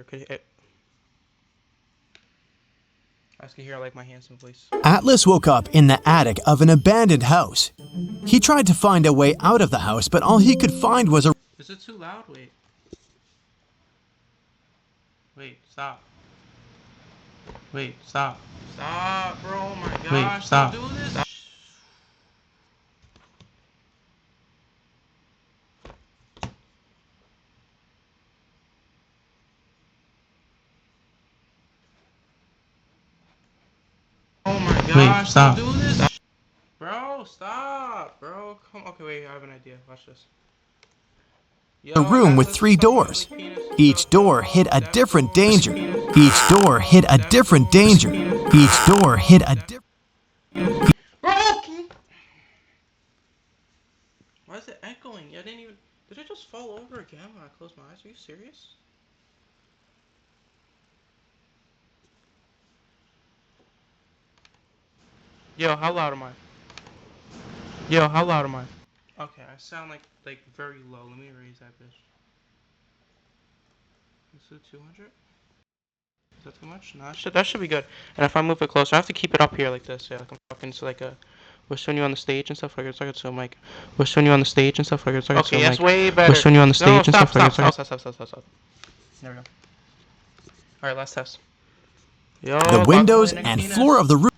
hear. I can hear like my handsome voice. Atlas woke up in the attic of an abandoned house. He tried to find a way out of the house, but all he could find was a... Is it too loud? Wait. Wait, stop. Wait, stop. Stop, bro. Oh my gosh. Wait, stop. Don't do this. Stop. Oh my gosh. Wait, stop. Don't do this. Stop. Bro, stop. Bro, come. Okay, wait. I have an idea. Watch this. A room with 3 doors. Each door hid a different danger. Each door hid a different danger. Each door hid a different... Why is it echoing? I didn't even... Did it just fall over again when I closed my eyes? Are you serious? Yo, how loud am I? Yo, how loud am I? Okay, I sound like very low. Let me raise that bitch. Is it 200? Is that too much? No, that should be good. And if I move it closer, I have to keep it up here like this. Yeah, like I'm talking to like a... We're showing you on the stage and stuff like it's like it's so mic. We're showing you on the stage and stuff like it's like it's so mic. Okay, that's way better. We're showing you on the stage and stuff like it's like... Stop. There we go. Alright, last test. Yo, the windows and floor of the room...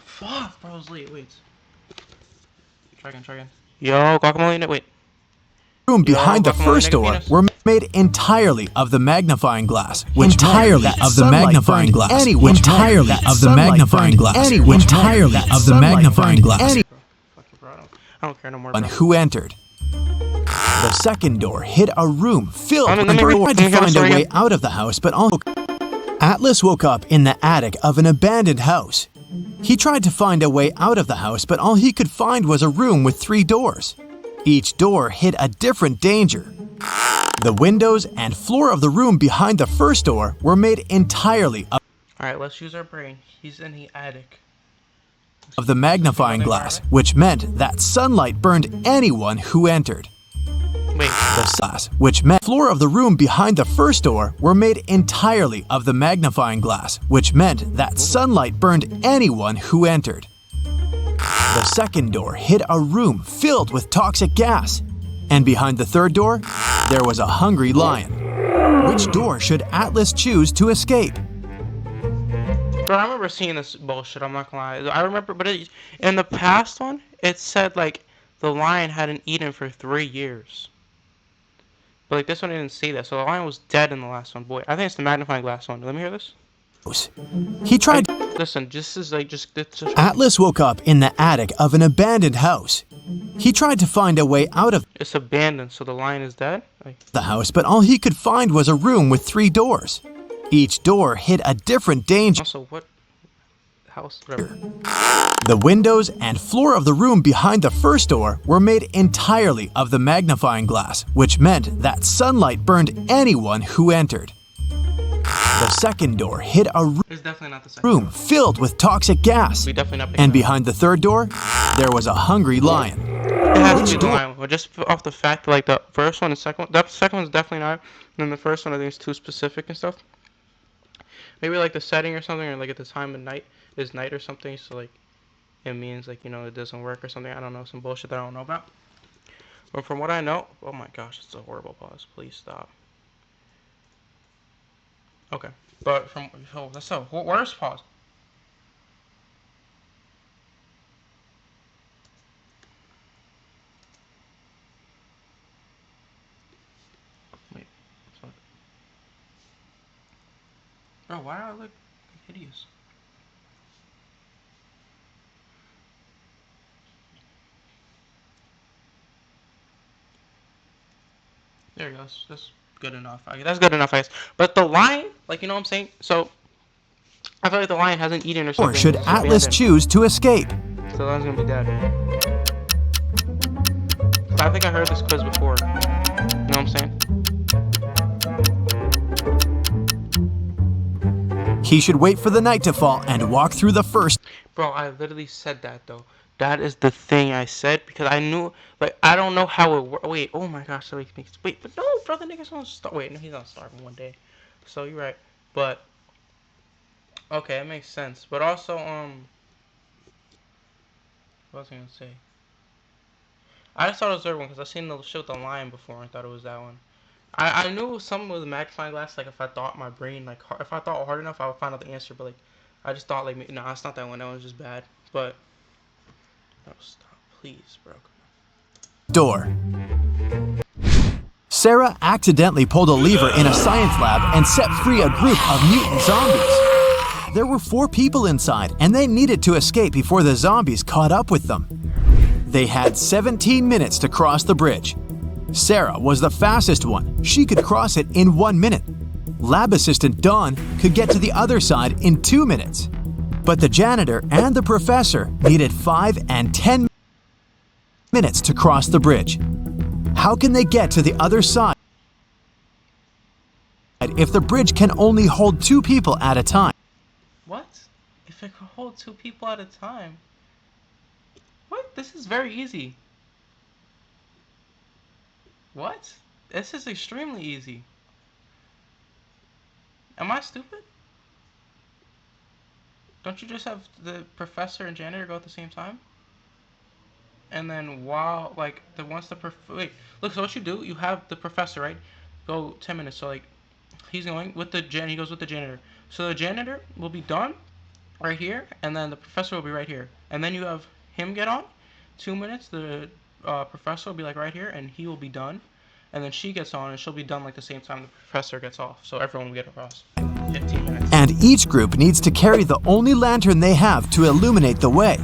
Fuck, bro, I was late. Wait. Try again. Yo, guacamole, wait. Room behind the first door were made entirely of the magnifying glass, entirely of the magnifying glass, entirely of the magnifying glass, entirely of the magnifying glass. I don't care no more. And who entered? The second door hid a room filled with tried to find a way out of the house, but also Atlas woke up in the attic of an abandoned house. He tried to find a way out of the house, but all he could find was a room with 3 doors. Each door hid a different danger. The windows and floor of the room behind the first door were made entirely of... Alright, let's use our brain. He's in the attic. ...of the magnifying glass, which meant that sunlight burned anyone who entered. Wait. The glass, which meant the floor of the room behind the first door were made entirely of the magnifying glass, which meant that sunlight burned anyone who entered. The second door hid a room filled with toxic gas. And behind the third door, there was a hungry lion. Which door should Atlas choose to escape? Bro, I remember seeing this bullshit, I'm not gonna lie. I remember, but in the past one, it said, like, the lion hadn't eaten for 3 years. But, like, this one didn't say that, so the lion was dead in the last one. Boy, I think it's the magnifying glass one. Let me hear this. He tried... Listen, just... Atlas woke up in the attic of an abandoned house. He tried to find a way out of... It's abandoned, so the lion is dead? ...the house, but all he could find was a room with 3 doors. Each door hid a different danger. Also, what... house? Whatever. The windows and floor of the room behind the first door were made entirely of the magnifying glass, which meant that sunlight burned anyone who entered. The second door hid a room filled with toxic gas. And behind the third door, there was a hungry lion. It has to be the lion one, just off the fact that, like, the first one and second one, the second one's definitely not, and then the first one I think is too specific and stuff. Maybe like the setting or something, or like at the time of night is night or something, so like it means like, you know, it doesn't work or something. I don't know, some bullshit that I don't know about. But from what I know, oh my gosh, it's a horrible pause. Please stop. Okay, but from that's a worst pause. Wait, bro, why do I look hideous? There you go. That's good enough. That's good enough, I guess. But the lion, like, you know what I'm saying? So, I feel like the lion hasn't eaten or something. Or should Atlas choose to escape? So the lion's gonna be dead. I think I heard this quiz before. You know what I'm saying? He should wait for the night to fall and walk through the first... Bro, I literally said that, though. That is the thing I said because I knew, like, I don't know how it works. Wait, oh my gosh, so it makes, wait, but no, brother, niggas don't starve. Wait, no, he's not starving one day. So you're right, but okay, it makes sense. But also, what was I gonna say? I just thought it was the third one because I seen the shit with the lion before and thought it was that one. I knew it was something with a magnifying glass. Like if I thought my brain, like if I thought hard enough, I would find out the answer. But like, I just thought like, no, it's not that one. That one's just bad. But no, stop, please, bro. Door. Sarah accidentally pulled a lever in a science lab and set free a group of mutant zombies. There were 4 people inside, and they needed to escape before the zombies caught up with them. They had 17 minutes to cross the bridge. Sarah was the fastest one. She could cross it in 1 minute. Lab assistant Dawn could get to the other side in 2 minutes. But the janitor and the professor needed 5 and 10 minutes to cross the bridge. How can they get to the other side if the bridge can only hold 2 people at a time? What? If it can hold 2 people at a time? What? This is very easy. What? This is extremely easy. Am I stupid? Don't you just have the professor and janitor go at the same time? And then while, like, wait, look, so what you do, you have the professor, right? Go 10 minutes, so, like, he's going with he goes with the janitor. So the janitor will be done right here, and then the professor will be right here. And then you have him get on, 2 minutes, the professor will be, like, right here, and he will be done. And then she gets on, and she'll be done, like, the same time the professor gets off. So everyone will get across. 15 minutes. And each group needs to carry the only lantern they have to illuminate the way.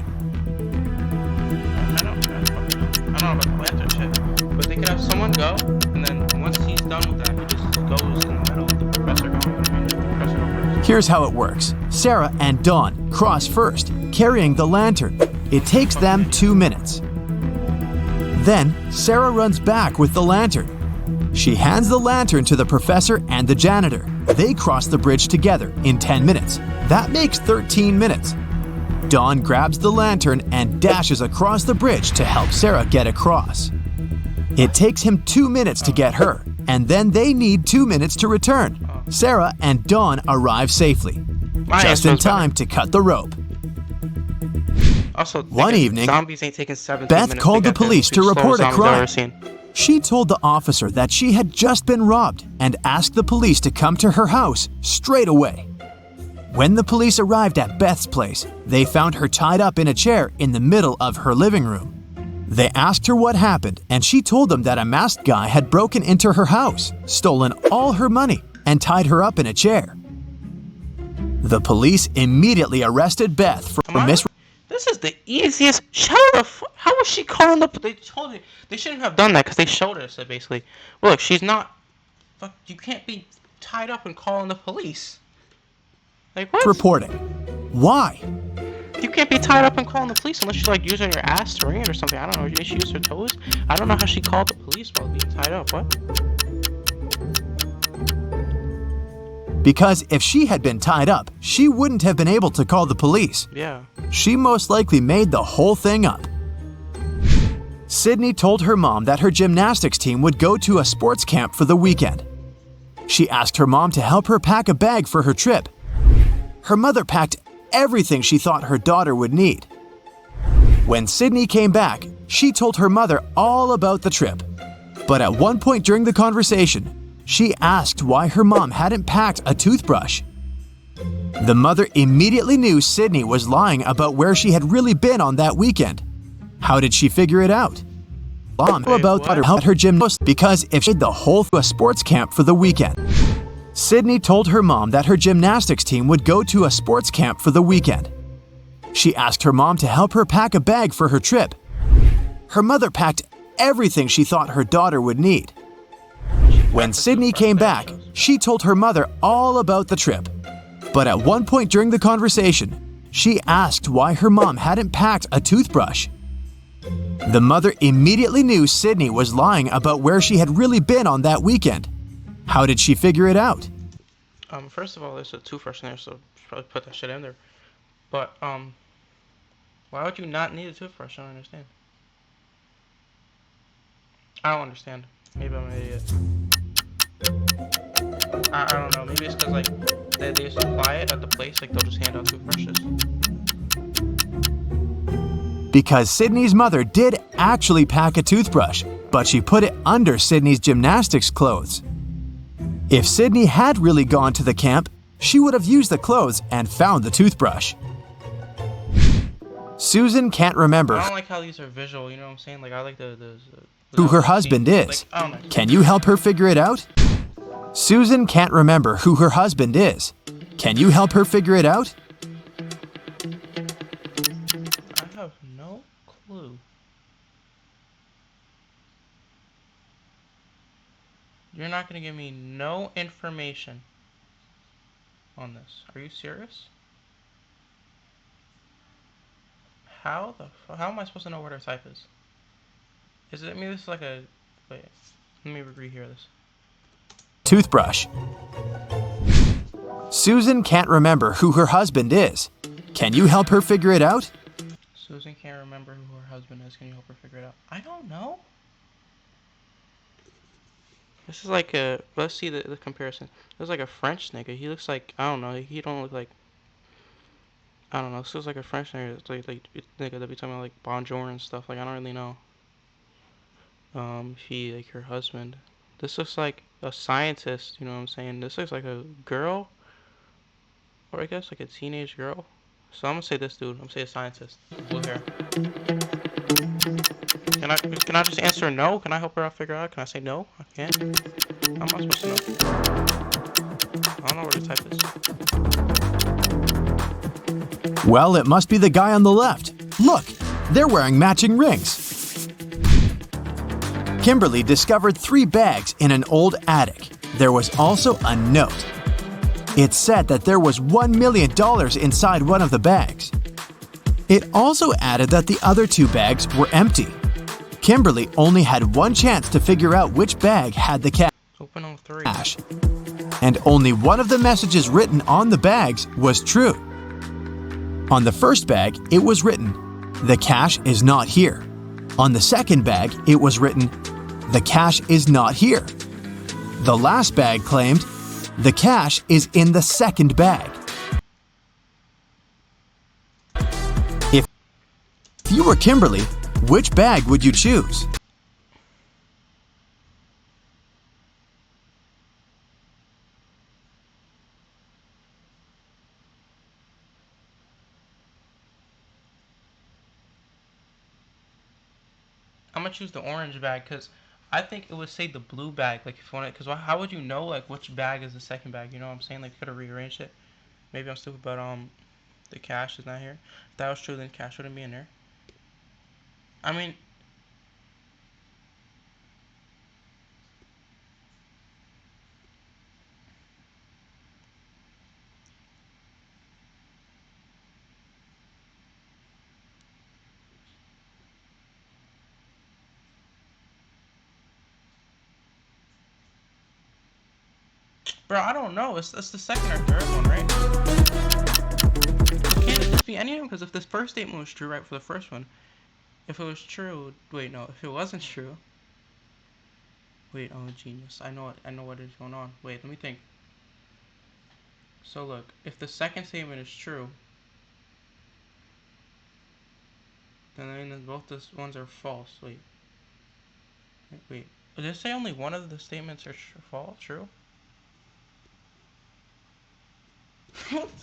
I don't know about the lantern shit, but they could have someone go, and then once he's done with that, he just goes in the middle of the professor going. Here's how it works. Sarah and Dawn cross first, carrying the lantern. It takes them 2 minutes. Then, Sarah runs back with the lantern. She hands the lantern to the professor and the janitor. They cross the bridge together in 10 minutes. That makes 13 minutes. Dawn grabs the lantern and dashes across the bridge to help Sarah get across. It takes him 2 minutes to get her, and then they need 2 minutes to return. Sarah and Dawn arrive safely, just in time to cut the rope. Also, one evening, zombies ain't taking 17 Beth minutes called the police to report a crime. Seen. She told the officer that she had just been robbed and asked the police to come to her house straight away. When the police arrived at Beth's place, they found her tied up in a chair in the middle of her living room. They asked her what happened, and she told them that a masked guy had broken into her house, stolen all her money, and tied her up in a chair. The police immediately arrested Beth for This is the easiest. How was she calling up? They told me they shouldn't have done that because they showed us that basically. Well, look, she's not. Fuck, you can't be tied up and calling the police. Like what? Reporting. Why? You can't be tied up and calling the police unless you're like using your ass to ring it or something. I don't know. Maybe she used her toes. I don't know how she called the police while being tied up. What? Because if she had been tied up, she wouldn't have been able to call the police. Yeah. She most likely made the whole thing up. Sydney told her mom that her gymnastics team would go to a sports camp for the weekend. She asked her mom to help her pack a bag for her trip. Her mother packed everything she thought her daughter would need. When Sydney came back, she told her mother all about the trip. But at one point during the conversation, she asked why her mom hadn't packed a toothbrush. The mother immediately knew Sydney was lying about where she had really been on that weekend. How did she figure it out? Mom about her gymnastics because if she had the whole a sports camp for the weekend. Sydney told her mom that her gymnastics team would go to a sports camp for the weekend. She asked her mom to help her pack a bag for her trip. Her mother packed everything she thought her daughter would need. When Sydney came back, she told her mother all about the trip. But at one point during the conversation, she asked why her mom hadn't packed a toothbrush. The mother immediately knew Sydney was lying about where she had really been on that weekend. How did she figure it out? First of all, there's a toothbrush in there, so probably put that shit in there. But Why would you not need a toothbrush? I don't understand. I don't understand. Maybe I'm an idiot. I don't know. Maybe it's because, like, they supply it at the place. Like, they'll just hand out toothbrushes. Because Sydney's mother did actually pack a toothbrush, but she put it under Sydney's gymnastics clothes. If Sydney had really gone to the camp, she would have used the clothes and found the toothbrush. Susan can't remember I don't like how these are visual, you know what I'm saying? Like, I like who her husband is. Like, Can you help her figure it out? Susan can't remember who her husband is. Can you help her figure it out? I have no clue. You're not gonna give me no information on this. Are you serious? How am I supposed to know what her type is? Is it, I mean, this is like a, wait, let me rehear this. Toothbrush. Susan can't remember who her husband is. Can you help her figure it out? Susan can't remember who her husband is. Can you help her figure it out? I don't know. This is like a, let's see the comparison. This is like a French nigga. He looks like, I don't know, he don't look like, I don't know, this looks like a French nigga. It's like nigga that be talking about like bonjour and stuff. Like, I don't really know. If he, like, her husband. This looks like a scientist, you know what I'm saying? This looks like a girl, or I guess like a teenage girl. So I'm gonna say this dude. I'm gonna say a scientist. Blue hair. Can I just answer no? Can I help her out figure out? Can I say no? I can't. How am I supposed to know? I don't know what the type is. Well, it must be the guy on the left. Look, they're wearing matching rings. Kimberly discovered 3 bags in an old attic. There was also a note. It said that there was $1 million inside one of the bags. It also added that the other 2 bags were empty. Kimberly only had one chance to figure out which bag had the Open on 3. cash. And only one of the messages written on the bags was true. On the first bag, it was written, "The cash is not here." On the second bag, it was written, "The cash is not here." The last bag claimed, "The cash is in the second bag." If you were Kimberly, which bag would you choose? I'm gonna choose the orange bag because I think it would say the blue bag. Like, if you want it, because how would you know like which bag is the second bag? You know what I'm saying? Like, you could have rearranged it. Maybe I'm stupid, but the cash is not here. If that was true, then cash wouldn't be in there. I mean, bro, I don't know. It's the second or third one, right? It can't just be any of them because if this first statement was true, right, for the first one, if it was true, wait, no, if it wasn't true, wait, oh, genius, I know what is going on. Wait, let me think. So look, if the second statement is true, then both those ones are false. Wait. Did it say only one of the statements are false? True?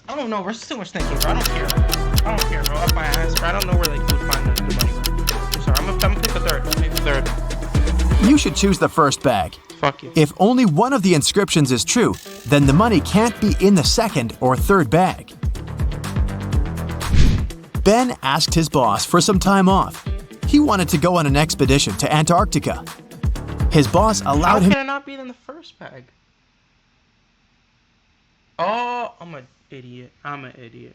I don't know. There's too much thinking, bro. I don't care, bro. Up my ass, bro. I don't know where they could find the money. I'm sorry. I'm gonna pick the third. I'm gonna pick the third. You should choose the first bag. Fuck you. If only one of the inscriptions is true, then the money can't be in the second or third bag. Ben asked his boss for some time off. He wanted to go on an expedition to Antarctica. His boss allowed him. How can it not be in the first bag? Oh, I'm an idiot. I'm an idiot.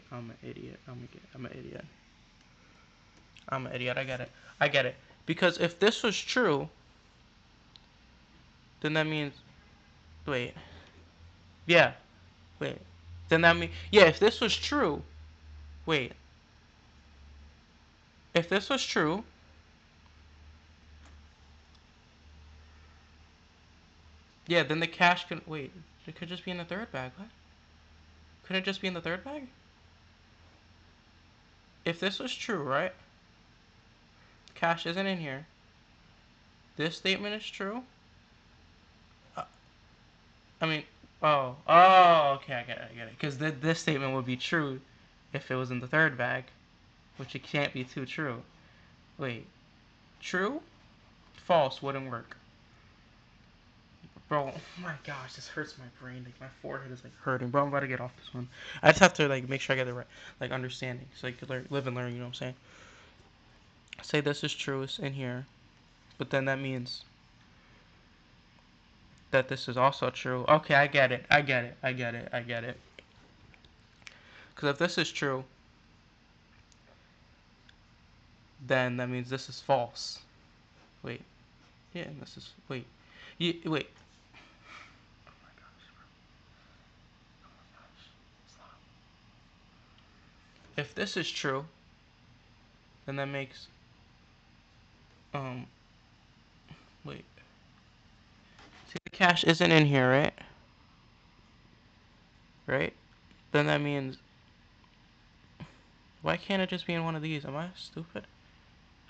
I get it. Because if this was true, then that means, wait. Yeah. Wait. Then that means, yeah, if this was true, wait. if this was true, yeah, then the cash could wait. It could just be in the third bag. What? Could it just be in the third bag? If this was true, right? Cash isn't in here. This statement is true. I mean, okay, I get it. Because this statement would be true if it was in the third bag, which it can't be too true. Wait, true? False wouldn't work. Bro, oh my gosh, this hurts my brain. Like, my forehead is, like, hurting. Bro, I'm about to get off this one. I just have to, like, make sure I get the right, like, understanding. So I could live and learn, you know what I'm saying? Say this is true, it's in here. But then that means that this is also true. Okay, I get it. Because if this is true, then that means this is false. Wait. Yeah, this is... Wait. Wait. Oh my gosh, bro. Oh my gosh. Stop. If this is true, then that makes... Wait. See, the cash isn't in here, right? Right? Then that means... Why can't it just be in one of these? Am I stupid?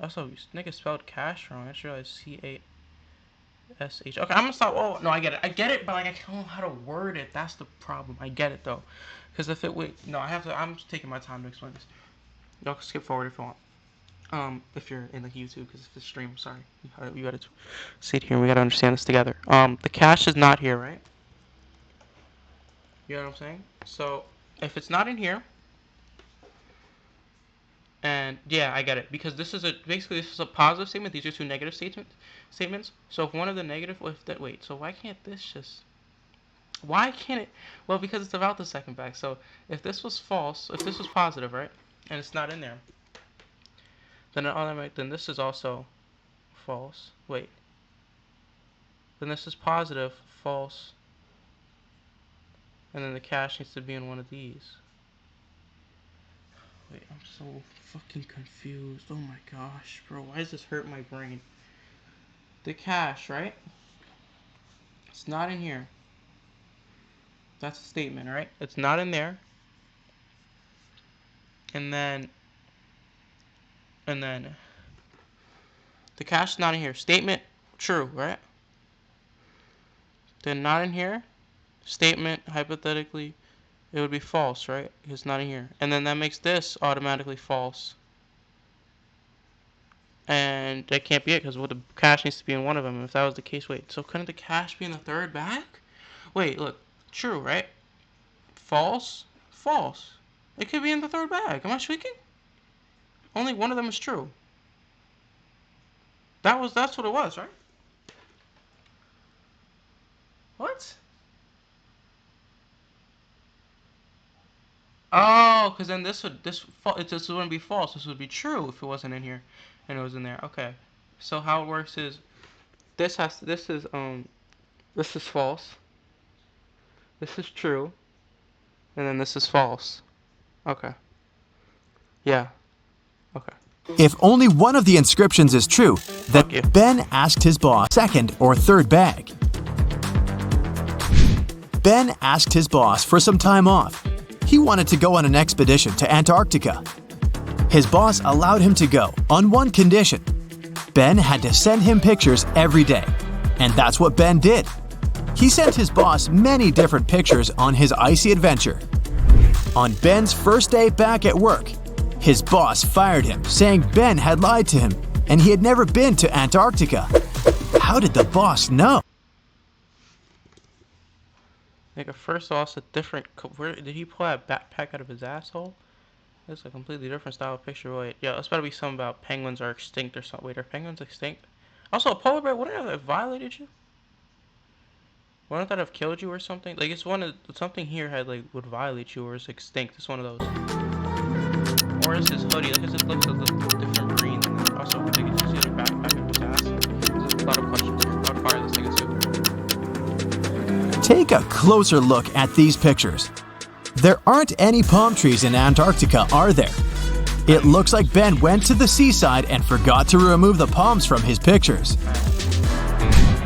Also, nigga spelled cash wrong. I just realized C-A-S-H. Okay, I'm gonna stop. Oh, no, I get it, but, like, I don't know how to word it. That's the problem. I get it, though. Because if it... Wait, no, I have to... I'm just taking my time to explain this. Y'all can skip forward if you want. If you're in, like, YouTube, because it's the stream, sorry. You gotta sit here and we gotta understand this together. The cash is not here, right? You know what I'm saying? So, if it's not in here, and, yeah, I get it, because basically this is a positive statement, these are two negative statements, so if one of the negative, wait, so why can't this just, why can't it, well, because it's about the second bag, so if this was false, if this was positive, right, and it's not in there, then this is also false. Wait. Then this is positive, false. And then the cash needs to be in one of these. Wait, I'm so fucking confused. Oh my gosh, bro. Why does this hurt my brain? The cash, right? It's not in here. That's a statement, right? It's not in there. And then the cash is not in here. Statement true, right? Then not in here. Statement hypothetically it would be false, right? It's not in here. And then that makes this automatically false. And that can't be it because the cash needs to be in one of them. If that was the case, wait. So couldn't the cash be in the third bag? Wait, look. True, right? False? False. It could be in the third bag. Am I tweaking? Only one of them is true. That's what it was, right? What? Oh, because then this wouldn't be false. This would be true if it wasn't in here, and it was in there. Okay. So how it works is, this is false. This is true, and then this is false. Okay. Yeah. Okay. If only one of the inscriptions is true, then Ben asked his boss second or third bag. Ben asked his boss for some time off. He wanted to go on an expedition to Antarctica. His boss allowed him to go on one condition. Ben had to send him pictures every day, and that's what Ben did. He sent his boss many different pictures on his icy adventure. On Ben's first day back at work, his boss fired him, saying Ben had lied to him and he had never been to Antarctica. How did the boss know? Like, first off, it's a different... Where did he pull that backpack out of his asshole? That's a completely different style of picture. Wait, yeah, it's gotta be something about penguins are extinct or something. Wait, are penguins extinct? Also, a polar bear, wouldn't that have violated you? Wouldn't that have killed you or something? Like, it's something here would violate you or is extinct. It's one of those. Or is his hoodie? Like, it looks a little different green than that. Also, I think it's just either backpack in his ass. There's a lot of questions here. I would fire this nigga too. Take a closer look at these pictures. There aren't any palm trees in Antarctica, are there? It looks like Ben went to the seaside and forgot to remove the palms from his pictures.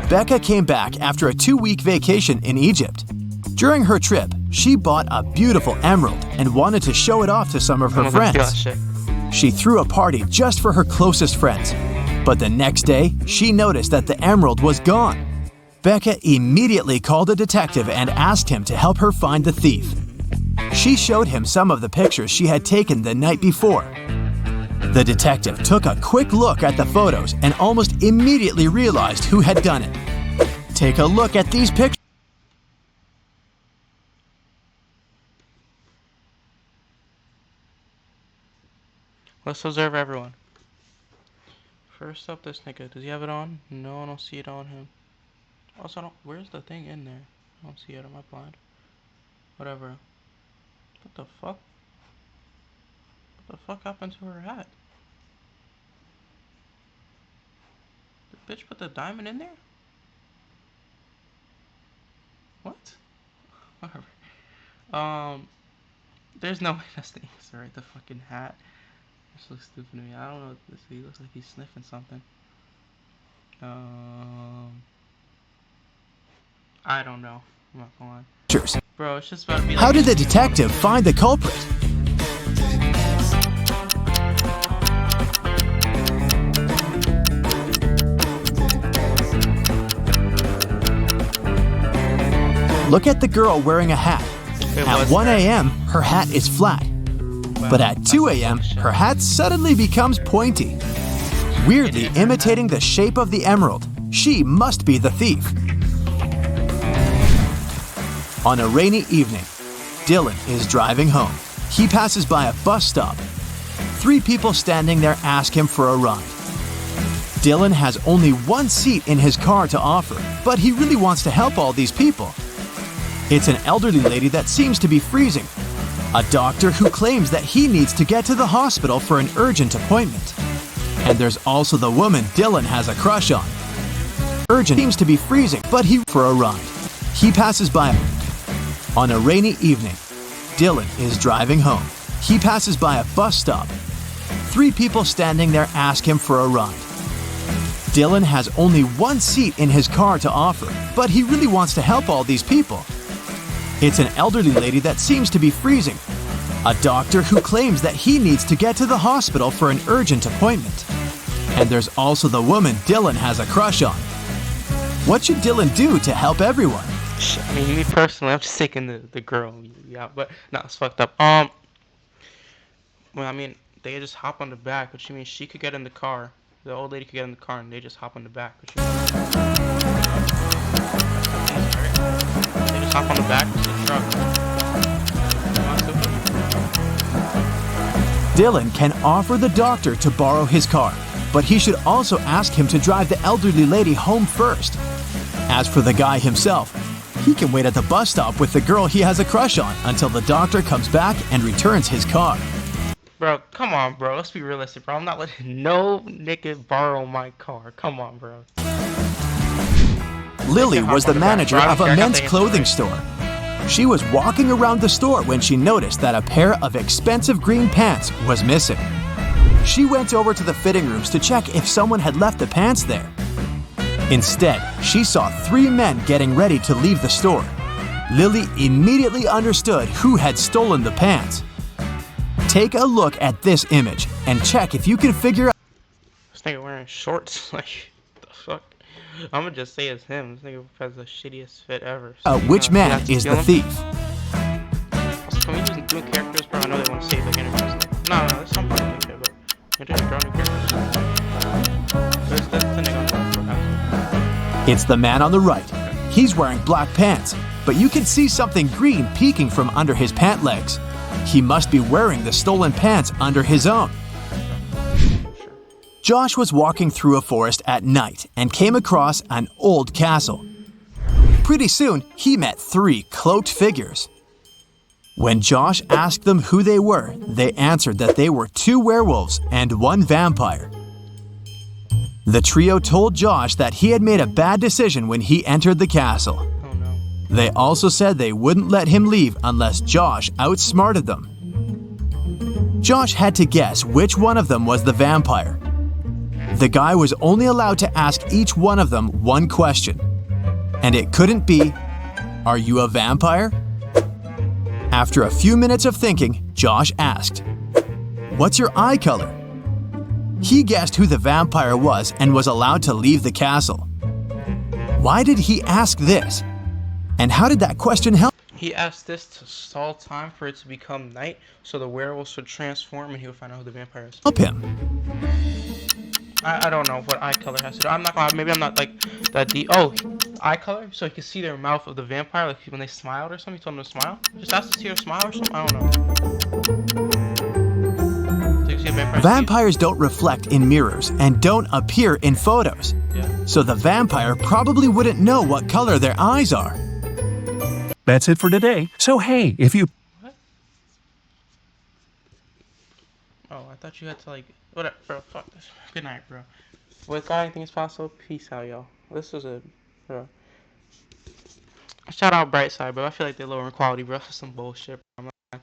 Becca came back after a 2-week vacation in Egypt. During her trip, she bought a beautiful emerald and wanted to show it off to some of her friends. She threw a party just for her closest friends. But the next day, she noticed that the emerald was gone. Becca immediately called a detective and asked him to help her find the thief. She showed him some of the pictures she had taken the night before. The detective took a quick look at the photos and almost immediately realized who had done it. Take a look at these pictures. Let's observe everyone. First up, this nigga. Does he have it on? No, I don't see it on him. Also, where's the thing in there? I don't see it. Am I blind? Whatever. What the fuck? What the fuck happened to her hat? The bitch put the diamond in there? What? Whatever. There's no way that's the answer, right? The fucking hat. This looks stupid to me. I don't know what this is. He looks like he's sniffing something. I don't know. I'm not gonna lie. Bro, it's just about to be like... How did the detective find the culprit? Look at the girl wearing a hat. At 1 a.m., her hat is flat. But at 2 a.m., her hat suddenly becomes pointy. Weirdly imitating the shape of the emerald, she must be the thief. On a rainy evening, Dylan is driving home. He passes by a bus stop. 3 people standing there ask him for a ride. Dylan has only 1 seat in his car to offer, but he really wants to help all these people. It's an elderly lady that seems to be freezing. A doctor who claims that he needs to get to the hospital for an urgent appointment. And there's also the woman Dylan has a crush on. Urgent seems to be freezing, but he for a ride. He passes by. On a rainy evening, Dylan is driving home. He passes by a bus stop. 3 people standing there ask him for a ride. Dylan has only 1 seat in his car to offer, but he really wants to help all these people. It's an elderly lady that seems to be freezing. A doctor who claims that he needs to get to the hospital for an urgent appointment. And there's also the woman Dylan has a crush on. What should Dylan do to help everyone? I mean, me personally, I'm just taking the girl. Yeah, but no, it's fucked up. Well, I mean, they just hop on the back, which means she could get in the car. The old lady could get in the car, and they just hop on the back. Which means they just hop on the back of the truck. Dylan can offer the doctor to borrow his car, but he should also ask him to drive the elderly lady home first. As for the guy himself, he can wait at the bus stop with the girl he has a crush on until the doctor comes back and returns his car. Bro, come on, bro. Let's be realistic, bro. I'm not letting no nigga borrow my car. Come on, bro. Lily was the manager of a men's clothing store. She was walking around the store when she noticed that a pair of expensive green pants was missing. She went over to the fitting rooms to check if someone had left the pants there. Instead, she saw 3 men getting ready to leave the store. Lily immediately understood who had stolen the pants. Take a look at this image and check if you can figure out. This nigga wearing shorts, like, the fuck? I'm gonna just say it's him. This nigga has the shittiest fit ever. So Which man is the thief? Also, can we just do characters, bro? I know they want to save like interviews. No, there's some part like that, but you're just drawing characters. That's the nigga on the right. It's the man on the right. He's wearing black pants, but you can see something green peeking from under his pant legs. He must be wearing the stolen pants under his own. Josh was walking through a forest at night and came across an old castle. Pretty soon, he met 3 cloaked figures. When Josh asked them who they were, they answered that they were 2 werewolves and 1 vampire. The trio told Josh that he had made a bad decision when he entered the castle. Oh no. They also said they wouldn't let him leave unless Josh outsmarted them. Josh had to guess which one of them was the vampire. The guy was only allowed to ask each one of them one question, and it couldn't be, "Are you a vampire?" After a few minutes of thinking, Josh asked, "What's your eye color?" He guessed who the vampire was and was allowed to leave the castle. Why did he ask this? And how did that question help? He asked this to stall time for it to become night, so the werewolves would transform and he would find out who the vampire is. Help him. I don't know what eye color has to do. I'm not gonna, maybe I'm not like that deep. Oh, eye color? So you can see their mouth of the vampire, like when they smiled or something. You told them to smile? Just ask to see their smile or something? I don't know. So you see a vampire. Vampires don't reflect in mirrors and don't appear in photos. Yeah. So the vampire probably wouldn't know what color their eyes are. That's it for today. So hey, if you... What? Oh, I thought you had to like... Whatever, bro. Fuck this. Good night, bro. With God, anything is possible. Peace out, y'all. This was a... Bro. Shout out Brightside, bro. I feel like they're lowering quality, bro. This is some bullshit, bro. I'm not...